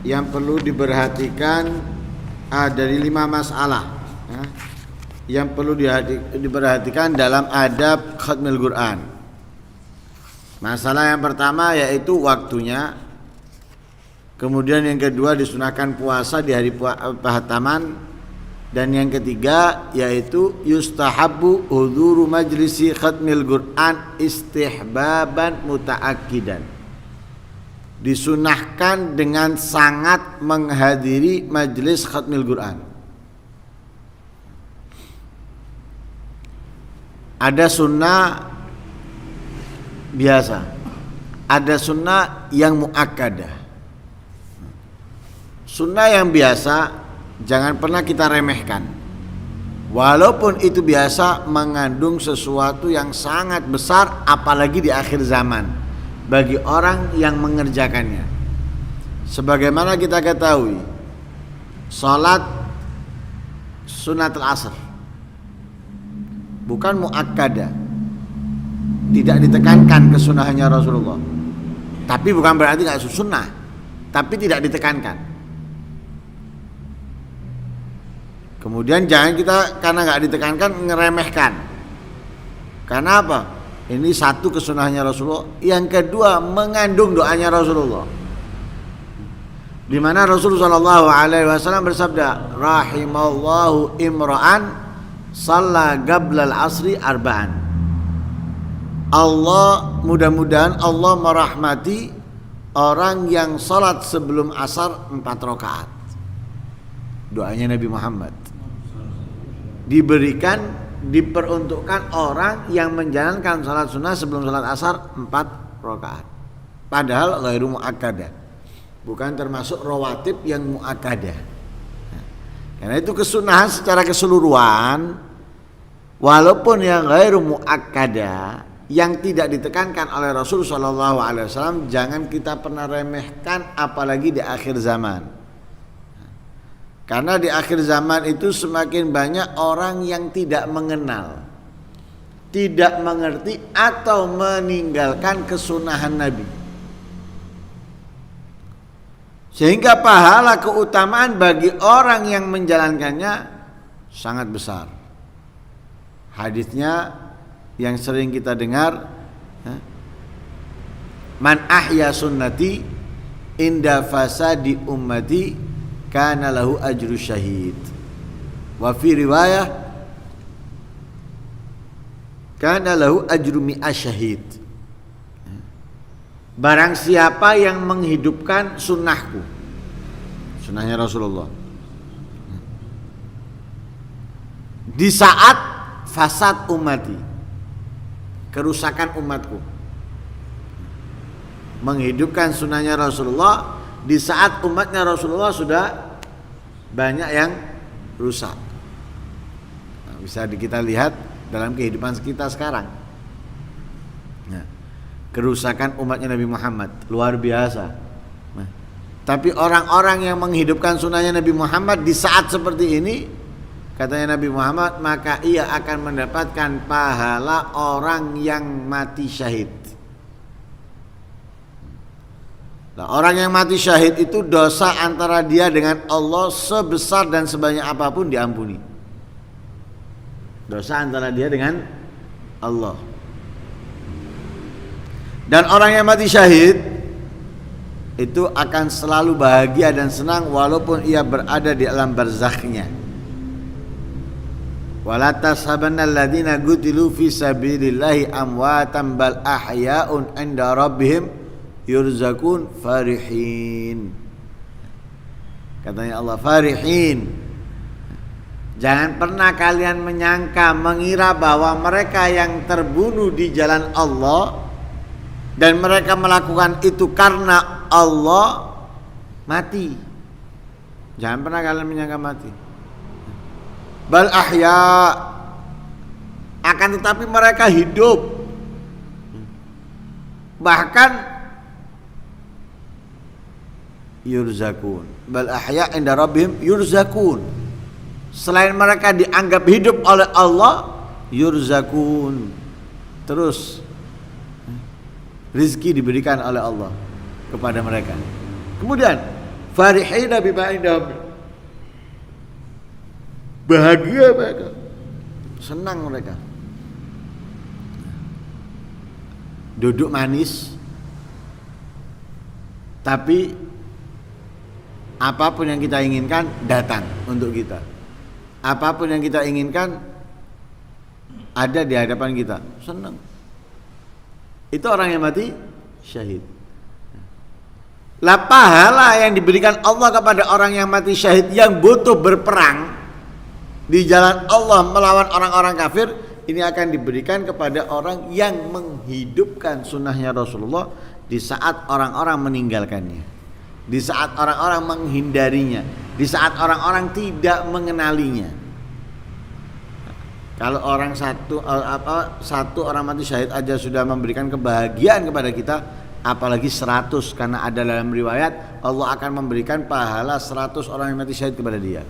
yang perlu diperhatikan dari 5 masalah ya, yang perlu diperhatikan dalam adab khatmil Quran. Masalah yang pertama yaitu waktunya. Kemudian yang kedua disunahkan puasa di hari Pahataman. Dan yang ketiga yaitu yustahabbu huduru majlisi khatmil Quran istihbaban muta'akkidan. Disunahkan dengan sangat menghadiri majelis khatmil Quran. Ada sunnah biasa, ada sunnah yang muakkadah. Sunnah yang biasa jangan pernah kita remehkan, walaupun itu biasa mengandung sesuatu yang sangat besar, apalagi di akhir zaman bagi orang yang mengerjakannya. Sebagaimana kita ketahui, salat sunatul asr bukan muakkadah, tidak ditekankan kesunahannya Rasulullah. Tapi bukan berarti nggak sunnah, tapi tidak ditekankan. Kemudian jangan kita karena nggak ditekankan ngeremehkan. Karena apa? Ini satu kesunahannya Rasulullah, yang kedua mengandung doanya Rasulullah. Di mana Rasulullah Shallallahu Alaihi Wasallam bersabda, rahimallahu imra'an shalla qablal asri arba'an. Allah, mudah-mudahan Allah merahmati orang yang salat sebelum asar 4 rakaat. Doanya Nabi Muhammad. Diperuntukkan orang yang menjalankan salat sunnah sebelum salat asar 4 rakaat. Padahal ghairu muakkadah, bukan termasuk rawatib yang muakkadah. Karena itu kesunahan secara keseluruhan, walaupun yang ghairu muakkadah, yang tidak ditekankan oleh Rasul Shallallahu Alaihi Wasallam, jangan kita pernah remehkan, apalagi di akhir zaman. Karena di akhir zaman itu semakin banyak orang yang tidak mengenal, tidak mengerti atau meninggalkan kesunahan Nabi. Sehingga pahala keutamaan bagi orang yang menjalankannya sangat besar. Hadisnya yang sering kita dengar, man ahya sunnati inda fasadi ummati kana lahu ajru syahid. Wa fi riwayah kana lahu ajru mi'a syahid. Barang siapa yang menghidupkan sunnahku, sunnahnya Rasulullah, di saat fasad ummati, kerusakan umatku, menghidupkan sunnahnya Rasulullah di saat umatnya Rasulullah sudah banyak yang rusak. Nah, bisa kita lihat dalam kehidupan kita sekarang. Nah, kerusakan umatnya Nabi Muhammad luar biasa. Nah, tapi orang-orang yang menghidupkan sunnahnya Nabi Muhammad di saat seperti ini, katanya Nabi Muhammad, maka ia akan mendapatkan pahala orang yang mati syahid. Nah, orang yang mati syahid itu dosa antara dia dengan Allah sebesar dan sebanyak apapun diampuni. Dosa antara dia dengan Allah. Dan orang yang mati syahid itu akan selalu bahagia dan senang walaupun ia berada di alam barzakhnya. Wala tashabanna alladziina qutilu fi sabilillahi amwatan bal ahya'un 'inda rabbihim yurzakun farihin. Katanya Allah, farihin. Jangan pernah kalian menyangka, mengira bahwa mereka yang terbunuh di jalan Allah dan mereka melakukan itu karena Allah mati. Jangan pernah kalian menyangka mati. Bal ahya, akan tetapi mereka hidup. Bahkan yurzakun, bal ahya inda rabbihim yurzakun. Selain mereka dianggap hidup oleh Allah, yurzakun, terus rizki diberikan oleh Allah kepada mereka. Kemudian farihina bima indahum, bahagia mereka, senang mereka, duduk manis, tapi apapun yang kita inginkan datang untuk kita, apapun yang kita inginkan ada di hadapan kita, senang. Itu orang yang mati syahid. Lah pahala yang diberikan Allah kepada orang yang mati syahid yang butuh berperang di jalan Allah melawan orang-orang kafir, ini akan diberikan kepada orang yang menghidupkan sunnahnya Rasulullah di saat orang-orang meninggalkannya, di saat orang-orang menghindarinya, di saat orang-orang tidak mengenalinya. Kalau orang satu orang mati syahid aja sudah memberikan kebahagiaan kepada kita, apalagi 100, karena ada dalam riwayat Allah akan memberikan pahala 100 orang yang mati syahid kepada dia.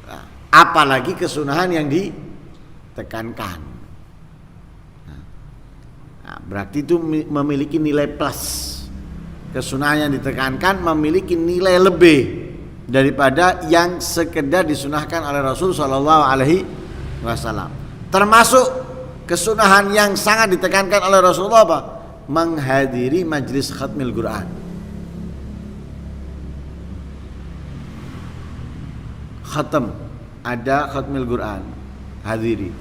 Nah, apalagi kesunahan yang ditekankan. Nah, berarti itu memiliki nilai plus. Kesunahan yang ditekankan memiliki nilai lebih daripada yang sekedar disunahkan oleh Rasul Shallallahu Alaihi Wasallam. Termasuk kesunahan yang sangat ditekankan oleh Rasulullah apa? Menghadiri majlis khatmil Quran. Khatam, ada khatmil Quran, hadiri.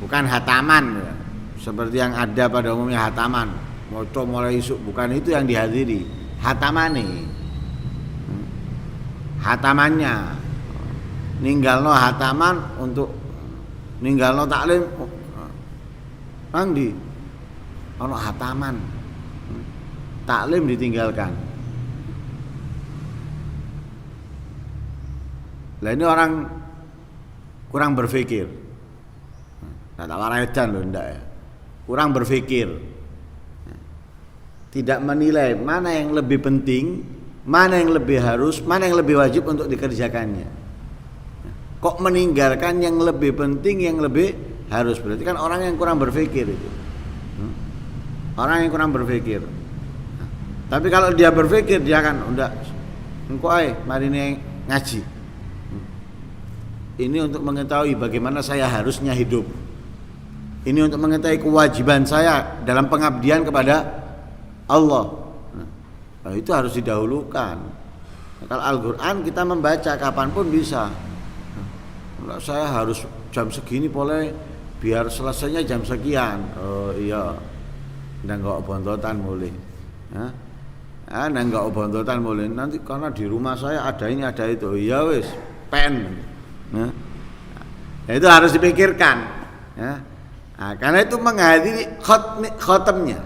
Bukan hataman ya, seperti yang ada pada umumnya hataman, moco mulai isuk, bukan itu yang dihadiri. Hatamane, hatamannya, ninggalno hataman untuk ninggalno taklim, di ono hataman, taklim ditinggalkan. Lah ini orang kurang berpikir. Nah, tak waraedan lho ndak ya. Kurang berpikir. Tidak menilai mana yang lebih penting, mana yang lebih harus, mana yang lebih wajib untuk dikerjakannya. Kok meninggalkan yang lebih penting, yang lebih harus? Berarti kan orang yang kurang berpikir itu. Orang yang kurang berpikir. Tapi kalau dia berpikir, dia akan udah engko ae mari ngaji. Ini untuk mengetahui bagaimana saya harusnya hidup. Ini untuk mengetahui kewajiban saya dalam pengabdian kepada Allah. Nah, itu harus didahulukan. Kalau Al-Quran kita membaca kapanpun bisa. Nah, saya harus jam segini boleh, biar selesainya jam sekian. Oh iya, nggak bontotan boleh. Nggak bontotan boleh. Nanti karena di rumah saya ada ini ada itu. Iya wis, pen. Nah, itu harus dipikirkan. Nah, karena itu menghadiri khotamnya.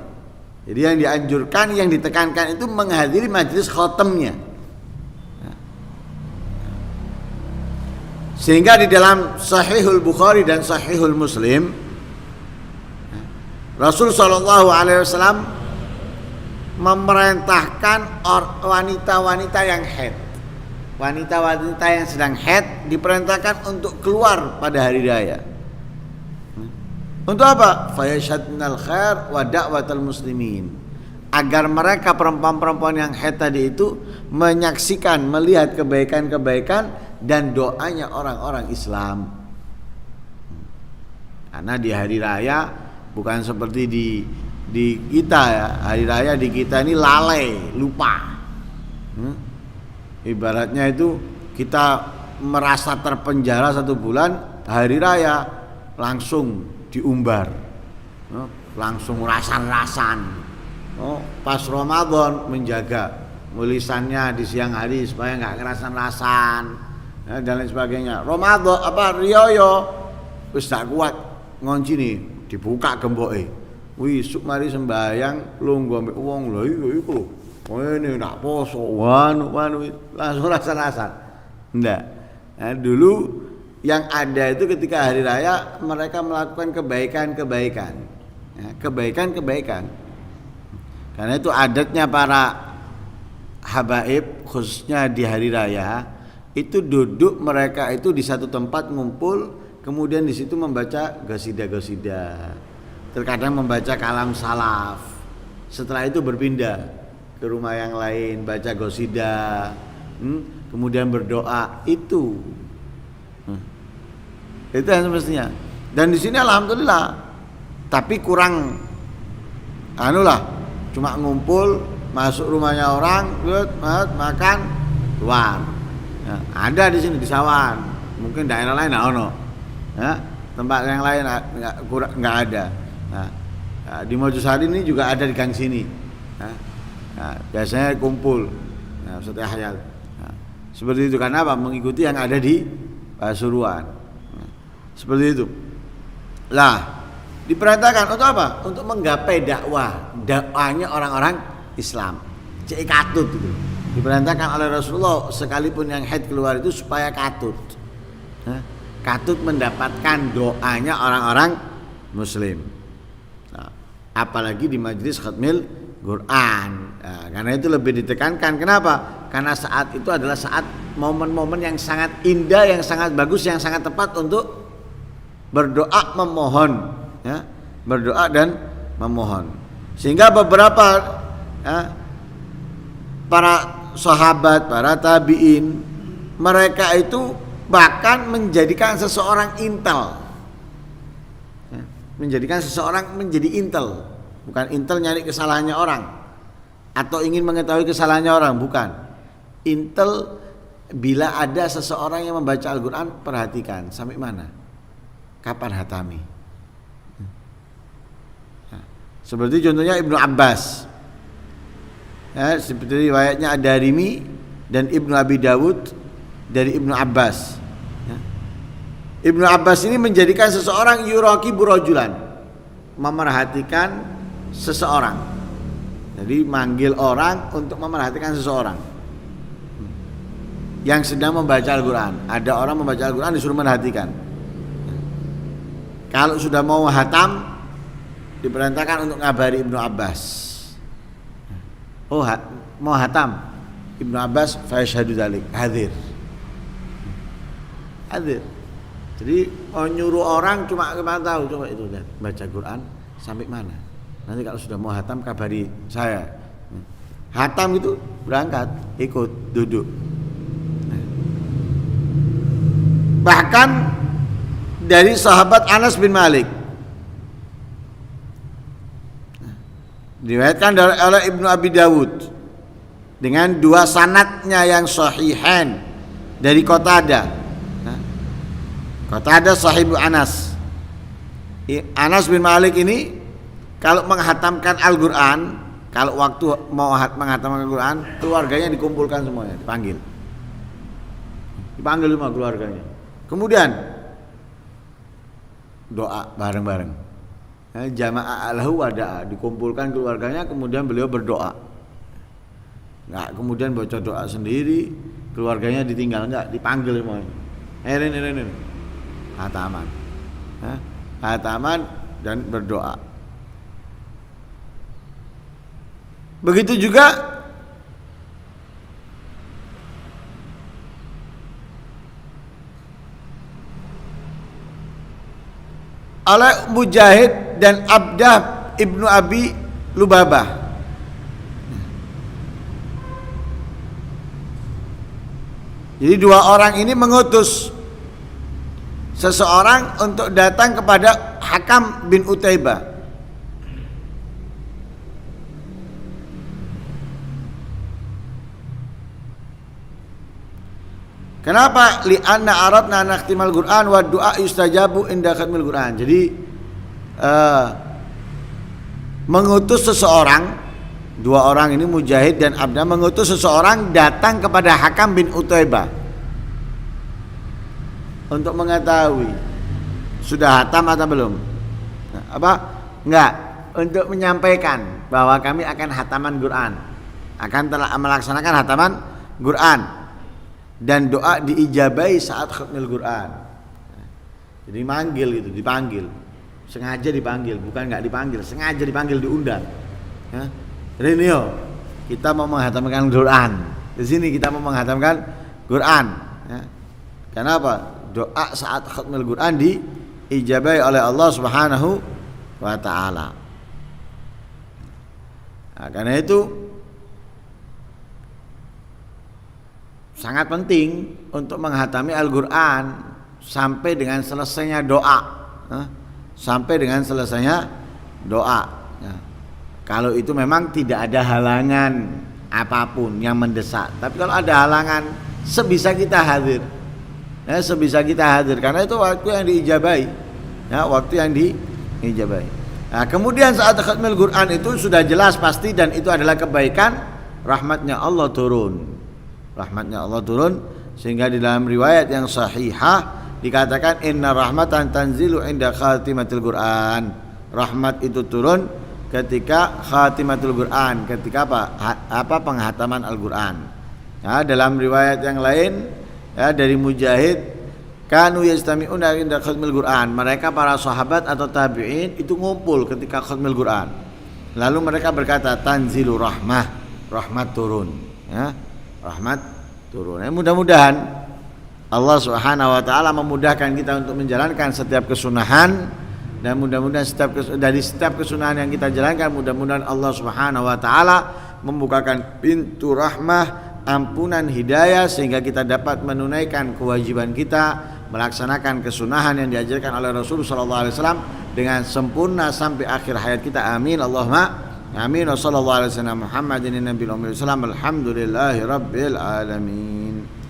Jadi yang dianjurkan, yang ditekankan itu menghadiri majelis khotamnya. Sehingga di dalam Sahihul Bukhari dan Sahihul Muslim, Rasul Shallallahu Alaihi Wasallam memerintahkan wanita-wanita yang haid, wanita-wanita yang sedang haid diperintahkan untuk keluar pada hari raya. Untuk apa? Fayashadnal khair wa da'watal muslimin. Agar mereka perempuan-perempuan yang haid tadi itu menyaksikan, melihat kebaikan-kebaikan dan doanya orang-orang Islam. Karena di hari raya bukan seperti di kita ya. Hari raya di kita ini lalai, lupa. Ibaratnya itu kita merasa terpenjara 1 bulan, hari raya langsung diumbar, langsung rasan-rasan. Pas Ramadan menjaga mulisannya di siang hari supaya nggak kerasan-rasan dan lain sebagainya. Ramadan riyo wis tak kuat ngonci nih, dibuka gemboke. Wisuk mari sembayang lungguh ambek wong lho iku. Ini nak poso wanu langsung rasan-rasan. Ndak. Nah, dulu yang ada itu ketika hari raya mereka melakukan kebaikan-kebaikan. Ya, kebaikan-kebaikan. Karena itu adatnya para habaib khususnya di hari raya itu duduk mereka itu di satu tempat ngumpul, kemudian di situ membaca qasidah-qasidah. Terkadang membaca kalam salaf. Setelah itu berpindah ke rumah yang lain, baca qasidah, kemudian berdoa, itu yang semestinya. Dan di sini alhamdulillah, tapi kurang cuma ngumpul, masuk rumahnya orang, makan, keluar. Ya, ada di sini di Sawan, mungkin daerah lain ya, tempat yang lain nggak ada. Nah, di Mojosari ini juga ada di gang sini. Nah, biasanya kumpul, setelah hayal. Nah, seperti itu, karena apa? Mengikuti yang ada di Pasuruan. Nah, seperti itu. Lah, diperintahkan untuk apa? Untuk menggapai dakwahnya orang-orang Islam. Cek katut itu. Diperintahkan oleh Rasulullah sekalipun yang haid keluar itu supaya katut. Katut mendapatkan doanya orang-orang Muslim. Nah, apalagi di majelis khatmil Quran. Nah, karena itu lebih ditekankan. Kenapa? Karena saat itu adalah saat momen-momen yang sangat indah, yang sangat bagus, yang sangat tepat untuk berdoa memohon. Ya, berdoa dan memohon. Sehingga beberapa para sahabat, para tabi'in, mereka itu bahkan menjadikan seseorang intel. Ya, menjadikan seseorang menjadi intel. Bukan intel nyari kesalahannya orang atau ingin mengetahui kesalahannya orang, bukan. Intel bila ada seseorang yang membaca Al-Quran, perhatikan sampai mana, kapan hatami. Seperti contohnya Ibnu Abbas, ya, seperti riwayatnya Ad-Darimi dan Ibnu Abi Dawud dari Ibnu Abbas. Ya. Ibnu Abbas ini menjadikan seseorang yuraqibu rajulan, memerhatikan seseorang. Jadi manggil orang untuk memerhatikan seseorang yang sedang membaca Al-Quran. Ada orang membaca Al-Quran disuruh merhatikan. Kalau sudah mau hatam, diperintahkan untuk ngabari Ibnu Abbas. Mau hatam, Ibnu Abbas fayashhadu dzalik, hadir. Jadi mau nyuruh orang cuma tahu, coba itu lihat baca Quran sampai mana. Nanti kalau sudah mau hatam kabari saya. Hatam itu berangkat, ikut, duduk. Bahkan dari sahabat Anas bin Malik, diriwayatkan oleh Ibnu Abi Dawud dengan dua sanadnya yang sahihain dari Qatadah. Qatadah sahibu Anas. Anas bin Malik ini kalau menghatamkan Al-Quran, kalau waktu mau menghatamkan Al-Quran, keluarganya dikumpulkan semuanya, dipanggil semua keluarganya. Kemudian doa bareng-bareng. Jamaah lahu wada'a, dikumpulkan keluarganya, kemudian beliau berdoa. Enggak kemudian baca doa sendiri, keluarganya ditinggal, enggak, dipanggil semuanya. Ini. Hataman. Hataman dan berdoa. Begitu juga oleh Mujahid dan Abdah Ibnu Abi Lubabah. Jadi dua orang ini mengutus seseorang untuk datang kepada Hakam bin Utaibah. Kenapa? Li'anna aradna nakhtimal Qur'an wa du'a yustajabu inda khatmil Qur'an. Jadi mengutus seseorang, dua orang ini Mujahid dan Abdah mengutus seseorang datang kepada Hakam bin Utaibah untuk mengetahui sudah hatam atau belum. Enggak, untuk menyampaikan bahwa kami akan hataman Quran, akan telah melaksanakan hataman Quran. Dan doa diijabai saat khatmil Quran. Jadi manggil gitu, dipanggil. Sengaja dipanggil, bukan enggak dipanggil, sengaja dipanggil, diundang. Ya. Jadi kita mau menghatamkan Quran. Di sini kita mau menghatamkan Quran. Ya. Kenapa? Doa saat khatmil Quran diijabai oleh Allah Subhanahu wa taala. Nah, karena itu sangat penting untuk menghatami Al-Quran sampai dengan selesainya doa, sampai dengan selesainya doa. Nah, kalau itu memang tidak ada halangan apapun yang mendesak. Tapi kalau ada halangan, sebisa kita hadir, sebisa kita hadir, karena itu waktu yang diijabahi, waktu yang diijabahi. Nah, kemudian saat khatmul Quran itu sudah jelas pasti, dan itu adalah kebaikan, rahmatnya Allah turun, sehingga di dalam riwayat yang sahihah dikatakan inna rahmatan tanzilu inda khatimatil Quran. Rahmat itu turun ketika khatimatul Quran, ketika apa penghataman Al-Quran. Ya, dalam riwayat yang lain dari Mujahid, kanu yastami'una inda khatmil Quran. Mereka para sahabat atau tabi'in itu ngumpul ketika khatmil Quran. Lalu mereka berkata tanzilu rahmah, rahmat turun, rahmat turun. Mudah-mudahan Allah Subhanahu wa taala memudahkan kita untuk menjalankan setiap kesunahan, dan mudah-mudahan dari setiap kesunahan yang kita jalankan, mudah-mudahan Allah Subhanahu wa taala membukakan pintu rahmah, ampunan, hidayah, sehingga kita dapat menunaikan kewajiban kita melaksanakan kesunahan yang diajarkan oleh Rasul sallallahu alaihi wasallam dengan sempurna sampai akhir hayat kita. Amin Allahumma amin. Wa sallallahu alaihi wasallam Muhammadin nabiyil ummi. Alhamdulillahi rabbil alamin.